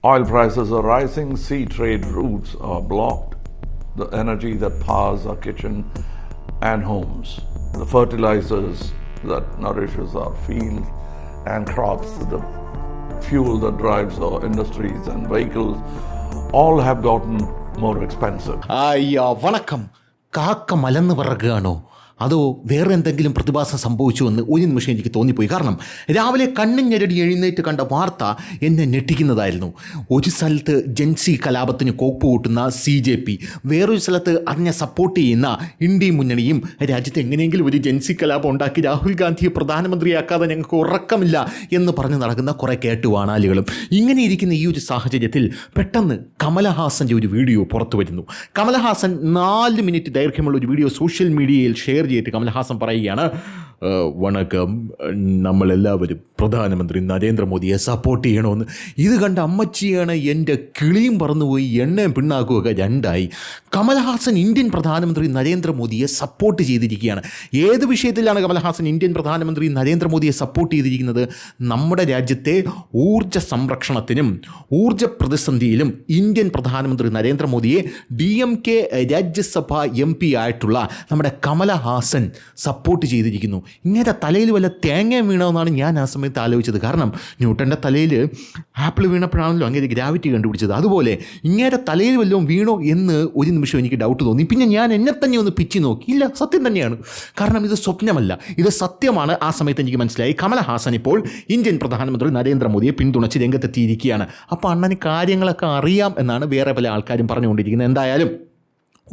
Oil prices are rising, sea trade routes are blocked, the energy that powers our kitchen and homes, the fertilizers that nourishes our fields and crops, the fuel that drives our industries and vehicles, all have gotten more expensive. വണക്കം. കാക്ക മലന്ന് പറക്കുകയാണോ അതോ വേറെ എന്തെങ്കിലും പ്രതിഭാസം സംഭവിച്ചു എന്ന് ഒരു നിമിഷം എനിക്ക് തോന്നിപ്പോയി. കാരണം രാവിലെ കണ്ണും ഞെരടി എഴുന്നേറ്റ് കണ്ട വാർത്ത എന്നെ ഞെട്ടിക്കുന്നതായിരുന്നു. ഒരു സ്ഥലത്ത് ജൻസി കലാപത്തിന് കോപ്പ് കൂട്ടുന്ന CJP, വേറൊരു സ്ഥലത്ത് അതിനെ സപ്പോർട്ട് ചെയ്യുന്ന ഇന്ത്യ മുന്നണിയും രാജ്യത്ത് എങ്ങനെയെങ്കിലും ഒരു ജൻസി കലാപം ഉണ്ടാക്കി രാഹുൽ ഗാന്ധിയെ പ്രധാനമന്ത്രിയാക്കാതെ ഞങ്ങൾക്ക് ഉറക്കമില്ല എന്ന് പറഞ്ഞ് നടക്കുന്ന കുറേ കേട്ടുവാണാലുകളും. ഇങ്ങനെ ഇരിക്കുന്ന ഈ ഒരു സാഹചര്യത്തിൽ പെട്ടെന്ന് കമലഹാസൻ്റെ ഒരു വീഡിയോ പുറത്തു വരുന്നു. കമലഹാസൻ 4 മിനിറ്റ് ദൈർഘ്യമുള്ള ഒരു വീഡിയോ സോഷ്യൽ മീഡിയയിൽ ഷെയർ ചെയ്തിട്ട് കമൽഹാസൻ പറയുകയാണ്, വണക്കം, നമ്മളെല്ലാവരും പ്രധാനമന്ത്രി നരേന്ദ്രമോദിയെ സപ്പോർട്ട് ചെയ്യണമെന്ന്. ഇത് കണ്ട അമ്മച്ചിയാണ് എൻ്റെ കിളിയും പറന്നുപോയി, എണ്ണയും പിണ്ണാക്കുമൊക്കെ രണ്ടായി. കമൽഹാസൻ ഇന്ത്യൻ പ്രധാനമന്ത്രി നരേന്ദ്രമോദിയെ സപ്പോർട്ട് ചെയ്തിരിക്കുകയാണ്. ഏത് വിഷയത്തിലാണ് കമൽഹാസൻ ഇന്ത്യൻ പ്രധാനമന്ത്രി നരേന്ദ്രമോദിയെ സപ്പോർട്ട് ചെയ്തിരിക്കുന്നത്? നമ്മുടെ രാജ്യത്തെ ഊർജ്ജ സംരക്ഷണത്തിനും ഊർജ്ജ പ്രതിസന്ധിയിലും ഇന്ത്യൻ പ്രധാനമന്ത്രി നരേന്ദ്രമോദിയെ DMK രാജ്യസഭ MP ആയിട്ടുള്ള നമ്മുടെ കമലഹാസൻ സപ്പോർട്ട് ചെയ്തിരിക്കുന്നു. ഇങ്ങനെ തലയിൽ വല്ല തേങ്ങ വീണമെന്നാണ് ഞാൻ ആ സമയത്ത് ആലോചിച്ചത്. കാരണം ന്യൂട്ടൻ്റെ തലയിൽ ആപ്പിൾ വീണപ്പോഴാണല്ലോ അങ്ങനെ ഗ്രാവിറ്റി കണ്ടുപിടിച്ചത്. അതുപോലെ ഇങ്ങനെ തലയിൽ വല്ലതും വീണോ എന്ന് ഒരു നിമിഷം എനിക്ക് ഡൗട്ട് തോന്നി. പിന്നെ ഞാൻ എന്നെ തന്നെ ഒന്ന് പിച്ചി നോക്കി. ഇല്ല, സത്യം തന്നെയാണ്. കാരണം ഇത് സ്വപ്നമല്ല, ഇത് സത്യമാണ്. ആ സമയത്ത് എനിക്ക് മനസ്സിലായി കമലഹാസൻ ഇപ്പോൾ ഇന്ത്യൻ പ്രധാനമന്ത്രി നരേന്ദ്രമോദിയെ പിന്തുണച്ച് രംഗത്തെത്തിയിരിക്കുകയാണ്. അപ്പോൾ അണ്ണന് കാര്യങ്ങളൊക്കെ അറിയാം എന്നാണ് വേറെ പല ആൾക്കാരും പറഞ്ഞുകൊണ്ടിരിക്കുന്നത്. എന്തായാലും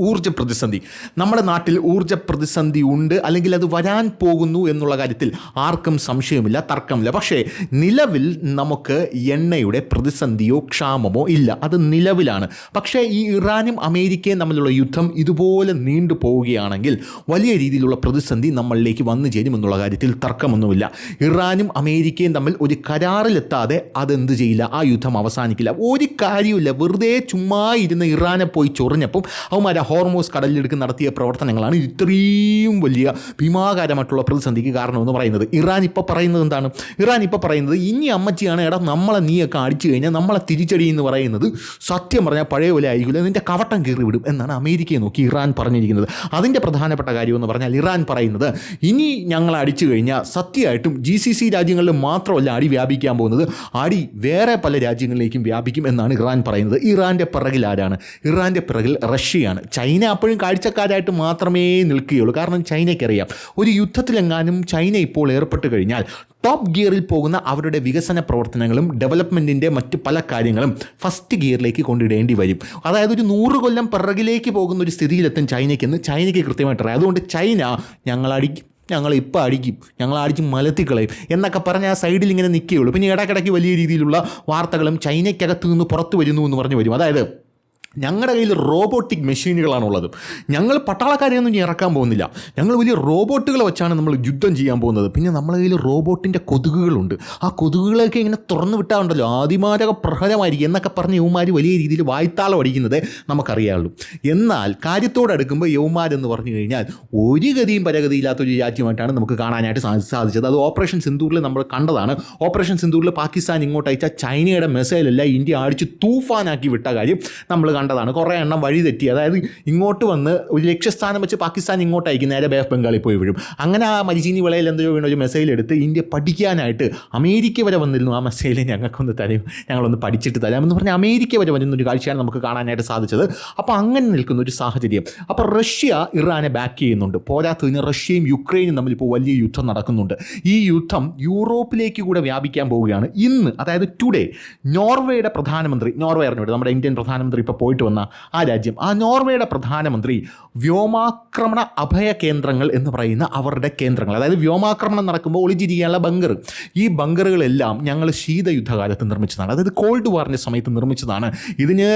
ഊർജ്ജ പ്രതിസന്ധി, നമ്മുടെ നാട്ടിൽ ഊർജ്ജ പ്രതിസന്ധി ഉണ്ട്, അല്ലെങ്കിൽ അത് വരാൻ പോകുന്നു എന്നുള്ള കാര്യത്തിൽ ആർക്കും സംശയമില്ല, തർക്കമില്ല. പക്ഷേ നിലവിൽ നമുക്ക് എണ്ണയുടെ പ്രതിസന്ധിയോ ക്ഷാമമോ ഇല്ല, അത് നിലവിലാണ്. പക്ഷേ ഈ ഇറാനും അമേരിക്കയും തമ്മിലുള്ള യുദ്ധം ഇതുപോലെ നീണ്ടു പോവുകയാണെങ്കിൽ വലിയ രീതിയിലുള്ള പ്രതിസന്ധി നമ്മളിലേക്ക് വന്നു ചേരുമെന്നുള്ള കാര്യത്തിൽ തർക്കമൊന്നുമില്ല. ഇറാനും അമേരിക്കയും തമ്മിൽ ഒരു കരാറിലെത്താതെ അതെന്ത് ചെയ്യില്ല, ആ യുദ്ധം അവസാനിക്കില്ല. ഒരു കാര്യമില്ല, വെറുതെ ചുമ്മാ ഇരുന്ന് ഇറാനെ പോയി ചൊറിഞ്ഞപ്പം അവന്മാർ ഹോർമോസ് കടലിലെടുക്ക് നടത്തിയ പ്രവർത്തനങ്ങളാണ് ഇത്രയും വലിയ ഭീമാകാരമായിട്ടുള്ള പ്രതിസന്ധിക്ക് കാരണമെന്ന് പറയുന്നത്. ഇറാൻ ഇപ്പോൾ പറയുന്നത് എന്താണ്? ഇറാൻ ഇപ്പോൾ പറയുന്നത്, ഇനി അമ്മച്ചിയാണ് എടാ നമ്മളെ നീയൊക്കെ അടിച്ചു കഴിഞ്ഞാൽ നമ്മളെ തിരിച്ചടി എന്ന് പറയുന്നത് സത്യം പറഞ്ഞാൽ പഴയ പോലെ ആയിരിക്കില്ല, നിൻ്റെ കവട്ടം കീറി വിടും എന്നാണ് അമേരിക്കയെ നോക്കി ഇറാൻ പറഞ്ഞിരിക്കുന്നത്. അതിൻ്റെ പ്രധാനപ്പെട്ട കാര്യമെന്ന് പറഞ്ഞാൽ ഇറാൻ പറയുന്നത്, ഇനി ഞങ്ങളെ അടിച്ചു കഴിഞ്ഞാൽ സത്യമായിട്ടും GCC രാജ്യങ്ങളിൽ മാത്രമല്ല അടി വ്യാപിക്കാൻ പോകുന്നത്, അടി വേറെ പല രാജ്യങ്ങളിലേക്കും വ്യാപിക്കും എന്നാണ് ഇറാൻ പറയുന്നത്. ഇറാൻ്റെ പിറകിൽ ആരാണ്? ഇറാൻ്റെ പിറകിൽ റഷ്യയാണ്. ചൈന അപ്പോഴും കാഴ്ചക്കാരായിട്ട് മാത്രമേ നിൽക്കുകയുള്ളൂ. കാരണം ചൈനയ്ക്കറിയാം, ഒരു യുദ്ധത്തിലെങ്ങാനും ചൈന ഇപ്പോൾ ഏർപ്പെട്ട് കഴിഞ്ഞാൽ ടോപ്പ് ഗിയറിൽ പോകുന്ന അവരുടെ വികസന പ്രവർത്തനങ്ങളും ഡെവലപ്മെൻറ്റിൻ്റെ മറ്റ് പല കാര്യങ്ങളും ഫസ്റ്റ് ഗിയറിലേക്ക് കൊണ്ടിടേണ്ടി വരും. അതായത് ഒരു 100 കൊല്ലം പിറകിലേക്ക് പോകുന്ന ഒരു സ്ഥിതിയിലെത്തും ചൈനയ്ക്കെന്ന് ചൈനയ്ക്ക് കൃത്യമായിട്ടറിയാം. അതുകൊണ്ട് ചൈന ഞങ്ങളിപ്പോൾ അടിക്കും, ഞങ്ങളടിച്ച് മലത്തിക്കളയും എന്നൊക്കെ പറഞ്ഞ് ആ സൈഡിൽ ഇങ്ങനെ നിൽക്കുകയുള്ളൂ. പിന്നെ ഇടയ്ക്കിടയ്ക്ക് വലിയ രീതിയിലുള്ള വാർത്തകളും ചൈനയ്ക്കകത്ത് നിന്ന് പുറത്തു വരുന്നു എന്ന് പറഞ്ഞു വരും. അതായത് ഞങ്ങളുടെ കയ്യിൽ റോബോട്ടിക് മെഷീനുകളാണുള്ളത്, ഞങ്ങൾ പട്ടാളക്കാരെയൊന്നും ഇറക്കാൻ പോകുന്നില്ല, ഞങ്ങൾ വലിയ റോബോട്ടുകൾ വെച്ചാണ് നമ്മൾ യുദ്ധം ചെയ്യാൻ പോകുന്നത്. പിന്നെ നമ്മളെ കയ്യിൽ റോബോട്ടിൻ്റെ കൊതുകുകളുണ്ട്, ആ കൊതുകുകളൊക്കെ ഇങ്ങനെ തുറന്നു വിട്ടാറുണ്ടല്ലോ, ആദിമാരക പ്രഹരമായിരിക്കും എന്നൊക്കെ പറഞ്ഞ് യൗമാർ വലിയ രീതിയിൽ വായ്ത്താളം അടിക്കുന്നത് നമുക്കറിയാവുള്ളൂ. എന്നാൽ കാര്യത്തോടടുക്കുമ്പോൾ യൗമാരെന്ന് പറഞ്ഞു കഴിഞ്ഞാൽ ഒരു ഗതിയും പരഗതിയില്ലാത്തൊരു രാജ്യമായിട്ടാണ് നമുക്ക് കാണാനായിട്ട് സാധിച്ചത്. അത് ഓപ്പറേഷൻ സിന്ദൂറിൽ നമ്മൾ കണ്ടതാണ്. ഓപ്പറേഷൻ സിന്ദൂറിൽ പാകിസ്ഥാൻ ഇങ്ങോട്ട് അയച്ച ചൈനയുടെ മിസൈലല്ല ഇന്ത്യ അടിച്ച് തൂഫാനാക്കി വിട്ട കാര്യം നമ്മൾ കണ്ടതാണ്. കുറേ എണ്ണം വഴി തെറ്റി, അതായത് ഇങ്ങോട്ട് വന്ന് ഒരു ലക്ഷ്യസ്ഥാനം വെച്ച് പാകിസ്ഥാൻ ഇങ്ങോട്ട് അയക്കും, നേരെ ബേ ഓഫ് ബംഗാളിൽ പോയി വീഴും. അങ്ങനെ ആ മരിച്ചീനി വിളയിൽ എന്തോ വീണ ഒരു മെസ്സേജ് എടുത്ത് ഇന്ത്യ പഠിക്കാനായിട്ട് അമേരിക്ക വരെ വന്നിരുന്നു. ആ മെസ്സേജ് ഞങ്ങൾക്കൊന്ന് തരും, ഞങ്ങളൊന്ന് പഠിച്ചിട്ട് തരാമെന്ന് പറഞ്ഞ് അമേരിക്ക വരെ വരുന്നൊരു കാഴ്ചയാണ് നമുക്ക് കാണാനായിട്ട് സാധിച്ചത്. അപ്പോൾ അങ്ങനെ നിൽക്കുന്ന ഒരു സാഹചര്യം. അപ്പോൾ റഷ്യ ഇറാനെ ബാക്ക് ചെയ്യുന്നുണ്ട്. പോരാത്തതിന് റഷ്യയും യുക്രൈനും തമ്മിൽ ഇപ്പോൾ വലിയ യുദ്ധം നടക്കുന്നുണ്ട്. ഈ യുദ്ധം യൂറോപ്പിലേക്ക് കൂടെ വ്യാപിക്കാൻ പോവുകയാണ്. ഇന്ന്, അതായത് ടുഡേ, നോർവേയുടെ പ്രധാനമന്ത്രി, നോർവേ അറിഞ്ഞോട്ട് നമ്മുടെ ഇന്ത്യൻ പ്രധാനമന്ത്രി ഇപ്പോൾ പോയിട്ട് വന്ന ആ രാജ്യം, ആ നോർവേയുടെ പ്രധാനമന്ത്രി വ്യോമാക്രമണ അഭയ കേന്ദ്രങ്ങൾ എന്ന് പറയുന്ന അവരുടെ കേന്ദ്രങ്ങൾ, അതായത് വ്യോമാക്രമണം നടക്കുമ്പോൾ ഒളിച്ചിരിക്കാനുള്ള ബങ്കർ, ഈ ബങ്കറുകളെല്ലാം ഞങ്ങൾ ശീതയുദ്ധകാലത്ത് നിർമ്മിച്ചതാണ്, അതായത് കോൾഡ് വാറിൻ്റെ സമയത്ത് നിർമ്മിച്ചതാണ്. ഇതിന്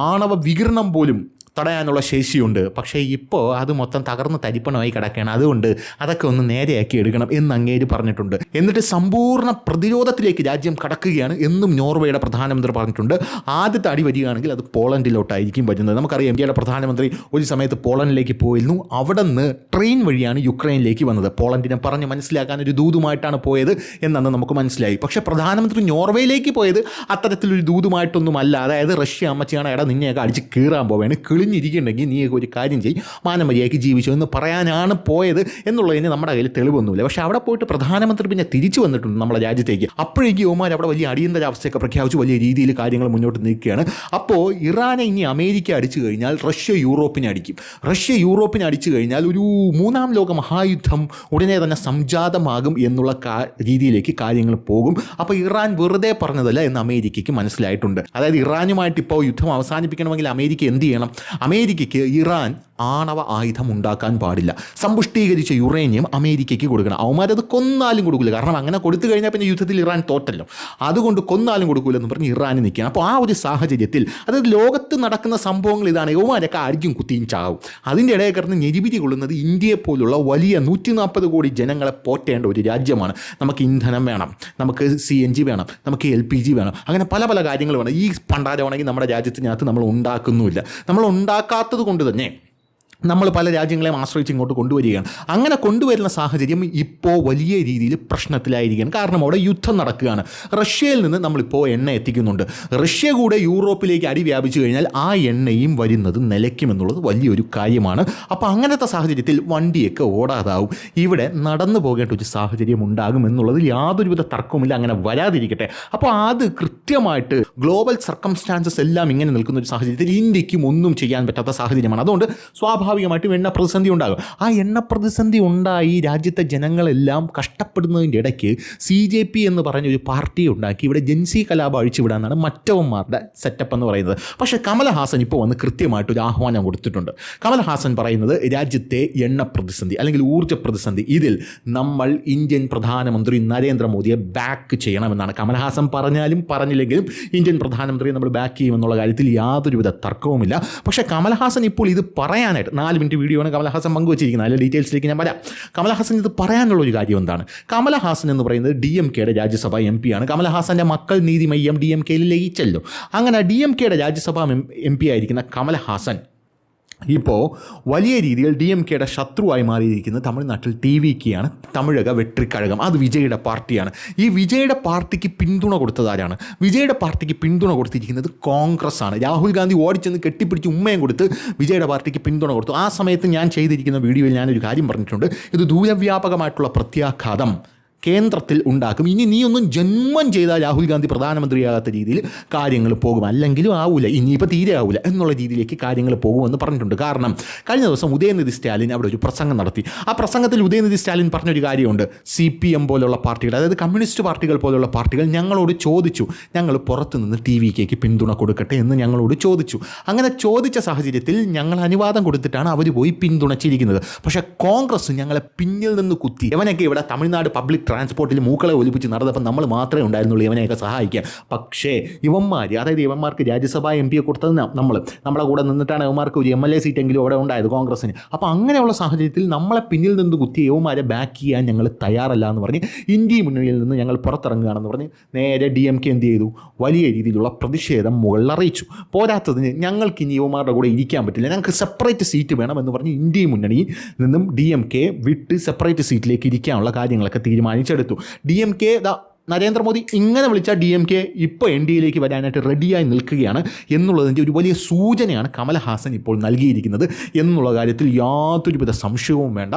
ആണവ വികിരണം പോലും തടയാനുള്ള ശേഷിയുണ്ട്. പക്ഷേ ഇപ്പോൾ അത് മൊത്തം തകർന്ന് തരിപ്പണമായി കിടക്കുകയാണ്. അതുകൊണ്ട് അതൊക്കെ ഒന്ന് നേരെയാക്കി എടുക്കണം എന്ന് അങ്ങേര് പറഞ്ഞിട്ടുണ്ട്. എന്നിട്ട് സമ്പൂർണ്ണ പ്രതിരോധത്തിലേക്ക് രാജ്യം കടക്കുകയാണ് എന്നും നോർവേയുടെ പ്രധാനമന്ത്രി പറഞ്ഞിട്ടുണ്ട്. ആദ്യത്തെ അടി വരികയാണെങ്കിൽ അത് പോളണ്ടിലോട്ടായിരിക്കും വരുന്നത്. നമുക്കറിയാം ഇന്ത്യയുടെ പ്രധാനമന്ത്രി ഒരു സമയത്ത് പോളണ്ടിലേക്ക് പോയിരുന്നു. അവിടെ നിന്ന് ട്രെയിൻ വഴിയാണ് യുക്രൈനിലേക്ക് വന്നത്. പോളണ്ടിനെ പറഞ്ഞ് മനസ്സിലാക്കാൻ ഒരു ദൂതുമായിട്ടാണ് പോയത് എന്നു നമുക്ക് മനസ്സിലായി. പക്ഷേ പ്രധാനമന്ത്രി നോർവേയിലേക്ക് പോയത് അത്തരത്തിലൊരു ദൂതുമായിട്ടൊന്നുമല്ല. അതായത് റഷ്യ അമ്മച്ചിയാണ് എടാ നിന്നെയൊക്കെ അടിച്ച് കീറാൻ പോവുകയാണ്, കിളിഞ്ഞിരിക്കുന്നുണ്ടെങ്കിൽ നീ ഒരു കാര്യം ചെയ്യും, മാനമര്യാദയ്ക്ക് ജീവിച്ചു എന്ന് പറയാനാണ് പോയത് എന്നുള്ളതിന് നമ്മുടെ കയ്യിൽ തെളിവൊന്നുമില്ല. പക്ഷേ അവിടെ പോയിട്ട് പ്രധാനമന്ത്രി പിന്നെ തിരിച്ചു വന്നിട്ടുണ്ട് നമ്മുടെ രാജ്യത്തേക്ക്. അപ്പോഴേക്കും യുവമാർ അവിടെ വലിയ അടിയന്തരാവസ്ഥയൊക്കെ പ്രഖ്യാപിച്ചു വലിയ രീതിയിൽ കാര്യങ്ങൾ മുന്നോട്ട് നീക്കുകയാണ്. അപ്പോൾ ഇറാനെ ഇനി അമേരിക്ക അടിച്ചു കഴിഞ്ഞാൽ റഷ്യ യൂറോപ്പിനെ അടിക്കും. റഷ്യ യൂറോപ്പിനെ അടിച്ചു കഴിഞ്ഞാൽ ഒരു മൂന്നാം ലോക മഹായുദ്ധം ഉടനെ തന്നെ സംജാതമാകും എന്നുള്ള രീതിയിലേക്ക് കാര്യങ്ങൾ പോകും. അപ്പോൾ ഇറാൻ വെറുതെ പറഞ്ഞതല്ല എന്ന് അമേരിക്കയ്ക്ക് മനസ്സിലായിട്ടുണ്ട്. അതായത് ഇറാനുമായിട്ട് ഇപ്പോൾ യുദ്ധം അവസാനിപ്പിക്കണമെങ്കിൽ അമേരിക്ക എന്ത് ചെയ്യണം? അമേരിക്കയ്ക്ക് ഇറാൻ ആണവ ആയുധം ഉണ്ടാക്കാൻ പാടില്ല. സമ്പുഷ്ടീകരിച്ച യുറേനിയം അമേരിക്കയ്ക്ക് കൊടുക്കണം. അവന്മാരത് കൊന്നാലും കൊടുക്കില്ല. കാരണം അങ്ങനെ കൊടുത്തു കഴിഞ്ഞാൽ പിന്നെ യുദ്ധത്തിൽ ഇറാൻ തോറ്റല്ലോ. അതുകൊണ്ട് കൊന്നാലും കൊടുക്കില്ലെന്ന് പറഞ്ഞ് ഇറാൻ നിൽക്കുകയാണ്. അപ്പോൾ ആ ഒരു സാഹചര്യത്തിൽ അതായത് ലോകത്ത് നടക്കുന്ന സംഭവങ്ങൾ ഇതാണ്. യുവമാരൊക്കെ അടിക്കും കുത്തിയും ചാവും. അതിൻ്റെ ഇടയിൽ കിടന്ന് ഞെരിപിരി കൊള്ളുന്നത് ഇന്ത്യയെ പോലുള്ള വലിയ 140 കോടി ജനങ്ങളെ പോറ്റേണ്ട ഒരു രാജ്യമാണ്. നമുക്ക് ഇന്ധനം വേണം, നമുക്ക് CNG വേണം, നമുക്ക് LPG വേണം, അങ്ങനെ പല പല കാര്യങ്ങൾ വേണം. ഈ പണ്ടാരമാണെങ്കിൽ നമ്മുടെ രാജ്യത്തിനകത്ത് നമ്മൾ ഉണ്ടാക്കുന്നുമില്ല. നമ്മൾ ഉണ്ടാക്കാത്തത് കൊണ്ട് തന്നെ നമ്മൾ പല രാജ്യങ്ങളെയും ആശ്രയിച്ച് ഇങ്ങോട്ട് കൊണ്ടുവരികയാണ്. അങ്ങനെ കൊണ്ടുവരുന്ന സാഹചര്യം ഇപ്പോൾ വലിയ രീതിയിൽ പ്രശ്നത്തിലായിരിക്കുകയാണ്. കാരണം അവിടെ യുദ്ധം നടക്കുകയാണ്. റഷ്യയിൽ നിന്ന് നമ്മളിപ്പോൾ എണ്ണ എത്തിക്കുന്നുണ്ട്. റഷ്യ കൂടെ യൂറോപ്പിലേക്ക് അടി വ്യാപിച്ചു കഴിഞ്ഞാൽ ആ എണ്ണയും വരുന്നത് നിലയ്ക്കുമെന്നുള്ളത് വലിയൊരു കാര്യമാണ്. അപ്പോൾ അങ്ങനത്തെ സാഹചര്യത്തിൽ വണ്ടിയൊക്കെ ഓടാതാവും. ഇവിടെ നടന്നു പോകേണ്ട ഒരു സാഹചര്യം ഉണ്ടാകും എന്നുള്ളതിൽ യാതൊരുവിധ തർക്കവുമില്ല. അങ്ങനെ വരാതിരിക്കട്ടെ. അപ്പോൾ അത് കൃത്യമായിട്ട് ഗ്ലോബൽ സർക്കംസ്റ്റാൻസസ് എല്ലാം ഇങ്ങനെ നിൽക്കുന്ന ഒരു സാഹചര്യത്തിൽ ഇന്ത്യക്കും ഒന്നും ചെയ്യാൻ പറ്റാത്ത സാഹചര്യമാണ്. അതുകൊണ്ട് സ്വാഭാവികമായിട്ടും എണ്ണ പ്രതിസന്ധി ഉണ്ടാകും. ആ എണ്ണ പ്രതിസന്ധി ഉണ്ടായി രാജ്യത്തെ ജനങ്ങളെല്ലാം കഷ്ടപ്പെടുന്നതിൻ്റെ ഇടയ്ക്ക് CJP എന്ന് പറഞ്ഞൊരു പാർട്ടി ഉണ്ടാക്കി ഇവിടെ ജൻസി കലാപം അഴിച്ചുവിടാനാണ് മറ്റവന്മാരുടെ സെറ്റപ്പ് എന്ന് പറയുന്നത്. പക്ഷേ കമൽഹാസൻ ഇപ്പോൾ വന്ന് കൃത്യമായിട്ടൊരു ആഹ്വാനം കൊടുത്തിട്ടുണ്ട്. കമൽഹാസൻ പറയുന്നത് രാജ്യത്തെ എണ്ണ പ്രതിസന്ധി അല്ലെങ്കിൽ ഊർജ്ജ പ്രതിസന്ധി ഇതിൽ നമ്മൾ ഇന്ത്യൻ പ്രധാനമന്ത്രി നരേന്ദ്രമോദിയെ ബാക്ക് ചെയ്യണമെന്നാണ്. കമൽഹാസൻ പറഞ്ഞാലും പറഞ്ഞില്ലെങ്കിലും ഇന്ത്യൻ പ്രധാനമന്ത്രിയെ നമ്മൾ ബാക്ക് ചെയ്യുമെന്നുള്ള കാര്യത്തിൽ യാതൊരുവിധ തർക്കവുമില്ല. പക്ഷേ കമൽഹാസൻ ഇപ്പോൾ ഇത് പറയാനായിട്ട് 4 മിനിറ്റ് വീഡിയോ ആണ് കമൽഹാസൻ പങ്കുവച്ചിരിക്കുന്നത്. അതിലെ ഡീറ്റെയിൽസിലേക്ക് ഞാൻ വരാം. കമൽഹാസൻ ഇത് പറയാനുള്ളൊരു കാര്യം എന്താണ്? കമൽഹാസൻ എന്ന് പറയുന്നത് DMKയുടെ രാജ്യസഭാ MP ആണ്. കമൽഹാസൻ്റെ മക്കൾ നീതി മയ്യം DMKയിൽ ലയിച്ചല്ലോ. അങ്ങനെ DMKയുടെ രാജ്യസഭാ MP ആയിരിക്കുന്ന കമൽഹാസൻ ഇപ്പോൾ വലിയ രീതിയിൽ DMKയുടെ ശത്രുവായി മാറിയിരിക്കുന്നത് തമിഴ്നാട്ടിൽ TVKയാണ്. തമിഴക വെട്രിക്കഴകം, അത് വിജയുടെ പാർട്ടിയാണ്. ഈ വിജയുടെ പാർട്ടിക്ക് പിന്തുണ കൊടുത്തതാരാണ്? വിജയുടെ പാർട്ടിക്ക് പിന്തുണ കൊടുത്തിരിക്കുന്നത് കോൺഗ്രസ് ആണ്. രാഹുൽ ഗാന്ധി ഓടിച്ചെന്ന് കെട്ടിപ്പിടിച്ച് ഉമ്മയും കൊടുത്ത് വിജയുടെ പാർട്ടിക്ക് പിന്തുണ കൊടുത്തു. ആ സമയത്ത് ഞാൻ ചെയ്തിരിക്കുന്ന വീഡിയോയിൽ ഞാനൊരു കാര്യം പറഞ്ഞിട്ടുണ്ട്. ഇത് ദൂരവ്യാപകമായിട്ടുള്ള പ്രത്യാഘാതം കേന്ദ്രത്തിൽ ഉണ്ടാക്കും. ഇനി നീ ഒന്നും ജന്മം ചെയ്താൽ രാഹുൽ ഗാന്ധി പ്രധാനമന്ത്രിയാകാത്ത രീതിയിൽ കാര്യങ്ങൾ പോകും. അല്ലെങ്കിലും ആവില്ല, ഇനിയിപ്പോൾ തീരെ ആവില്ല എന്നുള്ള രീതിയിലേക്ക് കാര്യങ്ങൾ പോകുമെന്ന് പറഞ്ഞിട്ടുണ്ട്. കാരണം കഴിഞ്ഞ ദിവസം ഉദയനിധി സ്റ്റാലിൻ അവിടെ ഒരു പ്രസംഗം നടത്തി. ആ പ്രസംഗത്തിൽ ഉദയനിധി സ്റ്റാലിൻ പറഞ്ഞൊരു കാര്യമുണ്ട്. CPM പോലുള്ള പാർട്ടികൾ, അതായത് കമ്മ്യൂണിസ്റ്റ് പാർട്ടികൾ പോലുള്ള പാർട്ടികൾ ഞങ്ങളോട് ചോദിച്ചു, ഞങ്ങൾ പുറത്തുനിന്ന് TVKയ്ക്ക് പിന്തുണ കൊടുക്കട്ടെ എന്ന് ഞങ്ങളോട് ചോദിച്ചു. അങ്ങനെ ചോദിച്ച സാഹചര്യത്തിൽ ഞങ്ങൾ അനുവാദം കൊടുത്തിട്ടാണ് അവർ പോയി പിന്തുണച്ചിരിക്കുന്നത്. പക്ഷേ കോൺഗ്രസ് ഞങ്ങളെ പിന്നിൽ നിന്ന് കുത്തി. ഇവനൊക്കെ ഇവിടെ തമിഴ്നാട് പബ്ലിക് ട്രാൻസ്പോർട്ടിൽ മൂക്കളെ ഒലിപ്പിച്ച് നടന്നപ്പോൾ നമ്മൾ മാത്രമേ ഉണ്ടായിരുന്നുള്ളൂ ഇവനെയൊക്കെ സഹായിക്കാൻ. പക്ഷേ ഇവന്മാർക്ക് രാജ്യസഭാ MP കൊടുത്തത് നമ്മളെ കൂടെ നിന്നിട്ടാണ് ഇവന്മാർക്ക് ഒരു MLA സീറ്റെങ്കിലും അവിടെ ഉണ്ടായത് കോൺഗ്രസ്സിന്. അപ്പോൾ അങ്ങനെയുള്ള സാഹചര്യത്തിൽ നമ്മളെ പിന്നിൽ നിന്ന് കുത്തി ഇവന്മാരെ ബാക്ക് ചെയ്യാൻ ഞങ്ങൾ തയ്യാറല്ല എന്ന് പറഞ്ഞ് ഇന്ത്യ മുന്നണിയിൽ നിന്ന് ഞങ്ങൾ പുറത്തിറങ്ങുകയാണെന്ന് പറഞ്ഞ് നേരെ DMK എന്ത് ചെയ്തു? വലിയ രീതിയിലുള്ള പ്രതിഷേധം മുകളിൽ അറിയിച്ചു. പോരാത്തതിന് ഞങ്ങൾക്ക് ഇനി യുവമാരുടെ കൂടെ ഇരിക്കാൻ പറ്റില്ല, ഞങ്ങൾക്ക് സെപ്പറേറ്റ് സീറ്റ് വേണമെന്ന് പറഞ്ഞ് ഇന്ത്യ മുന്നണിയിൽ നിന്നും DMK വിട്ട് സെപ്പറേറ്റ് സീറ്റിലേക്ക് ഇരിക്കാനുള്ള കാര്യങ്ങളൊക്കെ തീരുമാനിച്ചെടുത്തു. DMK നരേന്ദ്രമോദി ഇങ്ങനെ വിളിച്ചാൽ DMK ഇപ്പോൾ NDAയിലേക്ക് വരാനായിട്ട് റെഡിയായി നിൽക്കുകയാണ് എന്നുള്ളതിൻ്റെ ഒരു വലിയ സൂചനയാണ് കമൽഹാസൻ ഇപ്പോൾ നൽകിയിരിക്കുന്നത് എന്നുള്ള കാര്യത്തിൽ യാതൊരുവിധ സംശയവും വേണ്ട.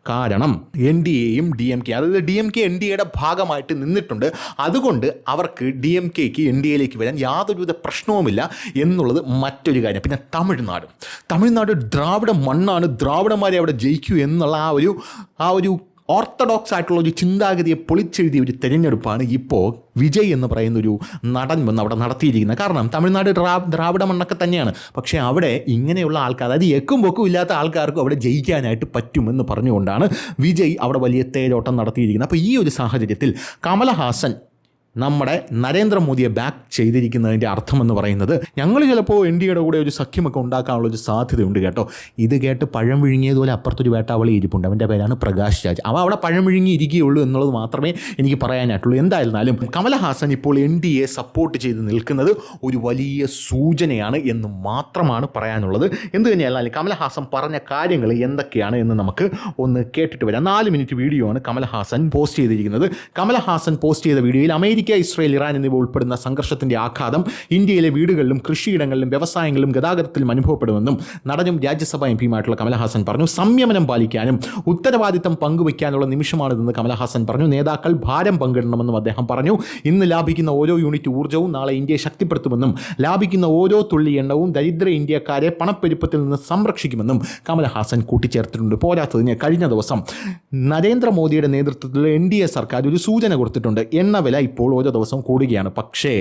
കാരണം NDAയും DMK, അതായത് DMK NDAയുടെ ഭാഗമായിട്ട് നിന്നിട്ടുണ്ട്. അതുകൊണ്ട് അവർക്ക് DMKയ്ക്ക് NDAയിലേക്ക് വരാൻ യാതൊരുവിധ പ്രശ്നവുമില്ല എന്നുള്ളത് മറ്റൊരു കാര്യം. പിന്നെ തമിഴ്നാട് ദ്രാവിഡ മണ്ണാണ്, ദ്രാവിഡന്മാരെ അവിടെ ജയിക്കൂ എന്നുള്ള ആ ഒരു ഓർത്തഡോക്സ് ആയിട്ടുള്ള ഒരു ചിന്താഗതിയെ പൊളിച്ചെഴുതിയ ഒരു തിരഞ്ഞെടുപ്പാണ് ഇപ്പോൾ വിജയ് എന്ന് പറയുന്നൊരു നടൻ വന്ന് അവിടെ നടത്തിയിരിക്കുന്നത്. കാരണം തമിഴ്നാട് ദ്രാവിഡ മണ്ണൊക്കെ തന്നെയാണ്. പക്ഷേ അവിടെ ഇങ്ങനെയുള്ള ആൾക്കാർ, അതായത് എക്കും പൊക്കും ഇല്ലാത്ത ആൾക്കാർക്കും അവിടെ ജയിക്കാനായിട്ട് പറ്റുമെന്ന് പറഞ്ഞുകൊണ്ടാണ് വിജയ് അവിടെ വലിയ തേരോട്ടം നടത്തിയിരിക്കുന്നത്. അപ്പോൾ ഈ ഒരു സാഹചര്യത്തിൽ കമൽഹാസൻ നമ്മുടെ നരേന്ദ്രമോദിയെ ബാക്ക് ചെയ്തിരിക്കുന്നതിൻ്റെ അർത്ഥമെന്ന് പറയുന്നത് ഞങ്ങൾ ചിലപ്പോൾ NDAയുടെ കൂടെ ഒരു സഖ്യമൊക്കെ ഉണ്ടാക്കാനുള്ളൊരു സാധ്യതയുണ്ട് കേട്ടോ. ഇത് കേട്ട് പഴം വിഴുങ്ങിയതുപോലെ അപ്പുറത്തൊരു വേട്ടാവളി ഇരിപ്പുണ്ട്. അവൻ്റെ പേരാണ് പ്രകാശ് രാജ്. അവ അവിടെ പഴം വിഴുങ്ങി ഇരിക്കുകയുള്ളൂ എന്നുള്ളത് മാത്രമേ എനിക്ക് പറയാനായിട്ടുള്ളൂ. എന്തായിരുന്നാലും കമലഹാസൻ ഇപ്പോൾ NDA സപ്പോർട്ട് ചെയ്ത് നിൽക്കുന്നത് ഒരു വലിയ സൂചനയാണ് എന്ന് മാത്രമാണ് പറയാനുള്ളത്. എന്ത് തന്നെയായാലും കമലഹാസൻ പറഞ്ഞ കാര്യങ്ങൾ എന്തൊക്കെയാണ് എന്ന് നമുക്ക് ഒന്ന് കേട്ടിട്ട് വരാം. 4 മിനിറ്റ് വീഡിയോ ആണ് കമലഹാസൻ പോസ്റ്റ് ചെയ്തിരിക്കുന്നത്. കമലഹാസൻ പോസ്റ്റ് ചെയ്ത വീഡിയോയിൽ അമേരിക്ക, ഇസ്രയേൽ, ഇറാൻ എന്നിവ ഉൾപ്പെടുന്ന സംഘർഷത്തിന്റെ ആഘാതം ഇന്ത്യയിലെ വീടുകളിലും കൃഷിയിടങ്ങളിലും വ്യവസായങ്ങളിലും ഗതാഗതത്തിലും അനുഭവപ്പെടുമെന്നും നടനും രാജ്യസഭാ എംപിയുമായിട്ടുള്ള കമലഹാസൻ പറഞ്ഞു. സംയമനം പാലിക്കാനും ഉത്തരവാദിത്തം പങ്കുവയ്ക്കാനുള്ള നിമിഷമാണിതെന്ന് കമലഹാസൻ പറഞ്ഞു. നേതാക്കൾ ഭാരം പങ്കിടണമെന്നും അദ്ദേഹം പറഞ്ഞു. ഇന്ന് ലാഭിക്കുന്ന ഓരോ യൂണിറ്റ് ഊർജ്ജവും നാളെ ഇന്ത്യയെ ശക്തിപ്പെടുത്തുമെന്നും ലാഭിക്കുന്ന ഓരോ തുള്ളി എണ്ണവും ദരിദ്ര ഇന്ത്യക്കാരെ പണപ്പെരുപ്പത്തിൽ നിന്ന് സംരക്ഷിക്കുമെന്നും കമലഹാസൻ കൂട്ടിച്ചേർത്തിട്ടുണ്ട്. പോരാത്തതിന് കഴിഞ്ഞ ദിവസം നരേന്ദ്രമോദിയുടെ നേതൃത്വത്തിലുള്ള NDA സർക്കാർ ഒരു സൂചന കൊടുത്തിട്ടുണ്ട്. എണ്ണവില ഇപ്പോൾ ഓരോ ദിവസവും കൂടുകയാണ്. പക്ഷേ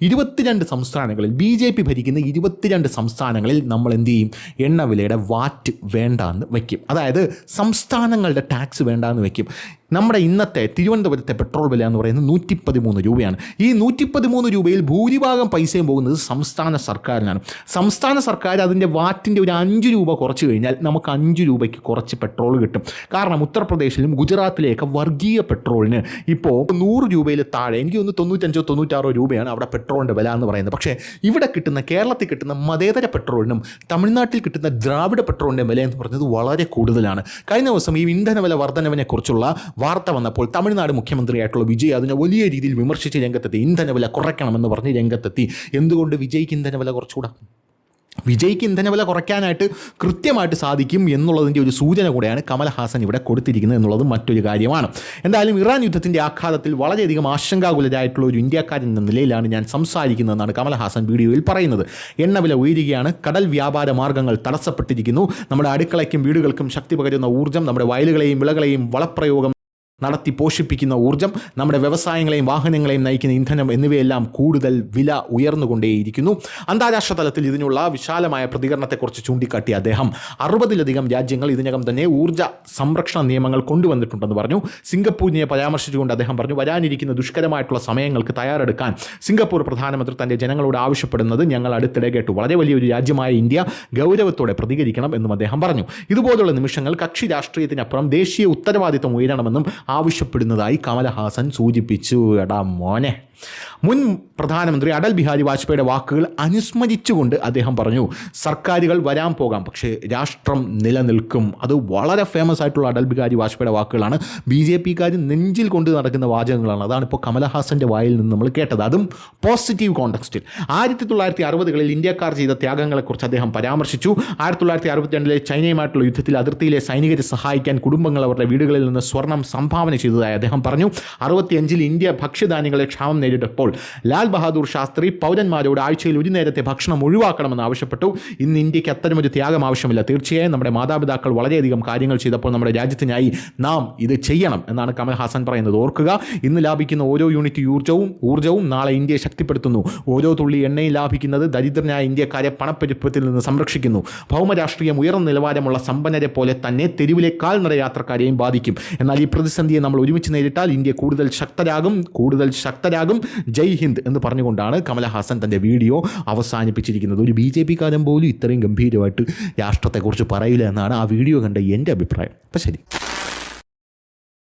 22 സംസ്ഥാനങ്ങളിൽ BJP ഭരിക്കുന്ന 22 സംസ്ഥാനങ്ങളിൽ നമ്മൾ എന്ത് ചെയ്യും? എണ്ണവിലയുടെ വാറ്റ് വേണ്ടാന്ന് വയ്ക്കും. അതായത് സംസ്ഥാനങ്ങളുടെ ടാക്സ് വേണ്ടാന്ന് വയ്ക്കും. നമ്മുടെ ഇന്നത്തെ തിരുവനന്തപുരത്തെ പെട്രോൾ വില എന്ന് പറയുന്നത് 113 രൂപയാണ്. ഈ 113 രൂപയിൽ ഭൂരിഭാഗം പൈസയും പോകുന്നത് സംസ്ഥാന സർക്കാരിനാണ്. സംസ്ഥാന സർക്കാർ അതിൻ്റെ വാറ്റിൻ്റെ ഒരു 5 രൂപ കുറച്ച് കഴിഞ്ഞാൽ നമുക്ക് 5 രൂപയ്ക്ക് കുറച്ച് പെട്രോൾ കിട്ടും. കാരണം ഉത്തർപ്രദേശിലും ഗുജറാത്തിലെയൊക്കെ വർഗീയ പെട്രോളിന് ഇപ്പോൾ 100 രൂപയിൽ താഴെ, എനിക്ക് തോന്നുന്നു 95-96 രൂപയാണ് അവിടെ പെട്രോളിൻ്റെ വില എന്ന് പറയുന്നത്. പക്ഷേ ഇവിടെ കിട്ടുന്ന, കേരളത്തിൽ കിട്ടുന്ന മതേതര പെട്രോളിനും തമിഴ്നാട്ടിൽ കിട്ടുന്ന ദ്രാവിഡ പെട്രോളിൻ്റെ വില എന്ന് പറയുന്നത് വളരെ കൂടുതലാണ്. കഴിഞ്ഞ ദിവസം ഈ ഇന്ധനവില വർധനവിനെക്കുറിച്ചുള്ള വാർത്ത വന്നപ്പോൾ തമിഴ്നാട് മുഖ്യമന്ത്രിയായിട്ടുള്ള വിജയ് അതിനെ വലിയ രീതിയിൽ വിമർശിച്ച് രംഗത്തെത്തി. ഇന്ധനവില കുറയ്ക്കണമെന്ന് പറഞ്ഞ് രംഗത്തെത്തി. എന്തുകൊണ്ട് വിജയ്ക്ക് ഇന്ധനവില കുറച്ചുകൂടാ? വിജയ്ക്ക് ഇന്ധനവില കുറയ്ക്കാനായിട്ട് കൃത്യമായിട്ട് സാധിക്കും എന്നുള്ളതിൻ്റെ ഒരു സൂചന കൂടെയാണ് കമലഹാസൻ ഇവിടെ കൊടുത്തിരിക്കുന്നത് എന്നുള്ളത് മറ്റൊരു കാര്യമാണ്. എന്തായാലും ഇറാൻ യുദ്ധത്തിൻ്റെ ആഘാതത്തിൽ വളരെയധികം ആശങ്കാകുലരായിട്ടുള്ള ഒരു ഇന്ത്യക്കാരൻ എന്ന നിലയിലാണ് ഞാൻ സംസാരിക്കുന്നതെന്നാണ് കമലഹാസൻ വീഡിയോയിൽ പറയുന്നത്. എണ്ണവില ഉയരുകയാണ്, കടൽ വ്യാപാര മാർഗ്ഗങ്ങൾ തടസ്സപ്പെട്ടിരിക്കുന്നു, നമ്മുടെ അടുക്കളയ്ക്കും വീടുകൾക്കും ശക്തി പകരുന്ന ഊർജ്ജം, നമ്മുടെ വയലുകളെയും വിളകളെയും വളപ്രയോഗം നടത്തി പോഷിപ്പിക്കുന്ന ഊർജ്ജം, നമ്മുടെ വ്യവസായങ്ങളെയും വാഹനങ്ങളെയും നയിക്കുന്ന ഇന്ധനം എന്നിവയെല്ലാം കൂടുതൽ വില ഉയർന്നുകൊണ്ടേയിരിക്കുന്നു. അന്താരാഷ്ട്ര തലത്തിൽ ഇതിനുള്ള വിശാലമായ പ്രതികരണത്തെക്കുറിച്ച് ചൂണ്ടിക്കാട്ടിയ അദ്ദേഹം 60-ലധികം രാജ്യങ്ങൾ ഇതിനകം തന്നെ ഊർജ്ജ സംരക്ഷണ നിയമങ്ങൾ കൊണ്ടുവന്നിട്ടുണ്ടെന്ന് പറഞ്ഞു. സിംഗപ്പൂരിനെ പരാമർശിച്ചുകൊണ്ട് അദ്ദേഹം പറഞ്ഞു, വരാനിരിക്കുന്ന ദുഷ്കരമായിട്ടുള്ള സമയങ്ങൾക്ക് തയ്യാറെടുക്കാൻ സിംഗപ്പൂർ പ്രധാനമന്ത്രി തൻ്റെ ജനങ്ങളോട് ആവശ്യപ്പെടുന്നത് ഞങ്ങൾ അടുത്തിടെ കേട്ടു. വളരെ വലിയൊരു രാജ്യമായ ഇന്ത്യ ഗൗരവത്തോടെ പ്രതികരിക്കണം എന്നും അദ്ദേഹം പറഞ്ഞു. ഇതുപോലുള്ള നിമിഷങ്ങൾ കക്ഷി രാഷ്ട്രീയത്തിനപ്പുറം ദേശീയ ഉത്തരവാദിത്വം ഉയരണമെന്നും ആവശ്യപ്പെടുന്നതായി കമലഹാസൻ സൂചിപ്പിച്ചു. എടാ മോനെ, മുൻ പ്രധാനമന്ത്രി അടൽ ബിഹാരി വാജ്പേയിയുടെ വാക്കുകൾ അനുസ്മരിച്ചുകൊണ്ട് അദ്ദേഹം പറഞ്ഞു, സർക്കാരുകൾ വരാൻ പോകാം പക്ഷേ രാഷ്ട്രം നിലനിൽക്കും. അത് വളരെ ഫേമസ് ആയിട്ടുള്ള അടൽ ബിഹാരി വാജ്പേയിയുടെ വാക്കുകളാണ്. BJPക്കാർ നെഞ്ചിൽ കൊണ്ട് നടക്കുന്ന വാചകങ്ങളാണ്. അതാണ് ഇപ്പോൾ കമലഹാസൻ്റെ വായിൽ നിന്ന് നമ്മൾ കേട്ടത്, അതും പോസിറ്റീവ് കോണ്ടെക്സ്റ്റിൽ. 1960-കളിൽ ഇന്ത്യക്കാർ ചെയ്ത ത്യാഗങ്ങളെക്കുറിച്ച് അദ്ദേഹം പരാമർശിച്ചു. 1962 ചൈനയുമായിട്ടുള്ള യുദ്ധത്തിൽ അതിർത്തിയിലെ സൈനികരെ സഹായിക്കാൻ കുടുംബങ്ങൾ അവരുടെ വീടുകളിൽ നിന്ന് സ്വർണം സംഭാവന ചെയ്തതായി അദ്ദേഹം പറഞ്ഞു. 65-ൽ ഇന്ത്യ ഭക്ഷ്യധാന്യങ്ങളെ ക്ഷാമം നേരിട്ടപ്പോൾ ലാൽ ബഹാദൂർ ശാസ്ത്രി പൗരന്മാരോട് ആഴ്ചയിൽ ഒരു നേരത്തെ ഭക്ഷണം ഒഴിവാക്കണമെന്ന് ആവശ്യപ്പെട്ടു. ഇന്ന് ഇന്ത്യക്ക് അത്തരമൊരു ത്യാഗം ആവശ്യമില്ല. തീർച്ചയായും നമ്മുടെ മാതാപിതാക്കൾ വളരെയധികം കാര്യങ്ങൾ ചെയ്തപ്പോൾ നമ്മുടെ രാജ്യത്തിനായി നാം ഇത് ചെയ്യണം എന്നാണ് കമൽഹാസൻ പറയുന്നത്. ഓർക്കുക, ഇന്ന് ലാഭിക്കുന്ന ഓരോ യൂണിറ്റ് ഊർജ്ജവും നാളെ ഇന്ത്യയെ ശക്തിപ്പെടുത്തുന്നു. ഓരോ തുള്ളി എണ്ണയിൽ ലാഭിക്കുന്നത് ദരിദ്രനായ ഇന്ത്യക്കാരെ പണപ്പെരുപ്പത്തിൽ നിന്ന് സംരക്ഷിക്കുന്നു. ഭൗമരാഷ്ട്രീയം ഉയർന്ന നിലവാരമുള്ള സമ്പന്നരെ പോലെ തന്നെ തെരുവിലെ കാൽനട യാത്രക്കാരെയും ബാധിക്കും. എന്നാൽ ഈ പ്രതിസന്ധിയെ നമ്മൾ ഒരുമിച്ച് നേരിട്ടാൽ ഇന്ത്യ കൂടുതൽ ശക്തരാകും. ജയ് ഹിന്ദ് എന്ന് പറഞ്ഞുകൊണ്ടാണ് കമലഹാസൻ തൻ്റെ വീഡിയോ അവസാനിപ്പിച്ചിരിക്കുന്നത്. ഒരു BJPക്കാരൻ പോലും ഇത്രയും ഗംഭീരമായിട്ട് രാഷ്ട്രത്തെക്കുറിച്ച് പറയില്ല എന്നാണ് ആ വീഡിയോ കണ്ട എൻ്റെ അഭിപ്രായം. അപ്പം ശരി.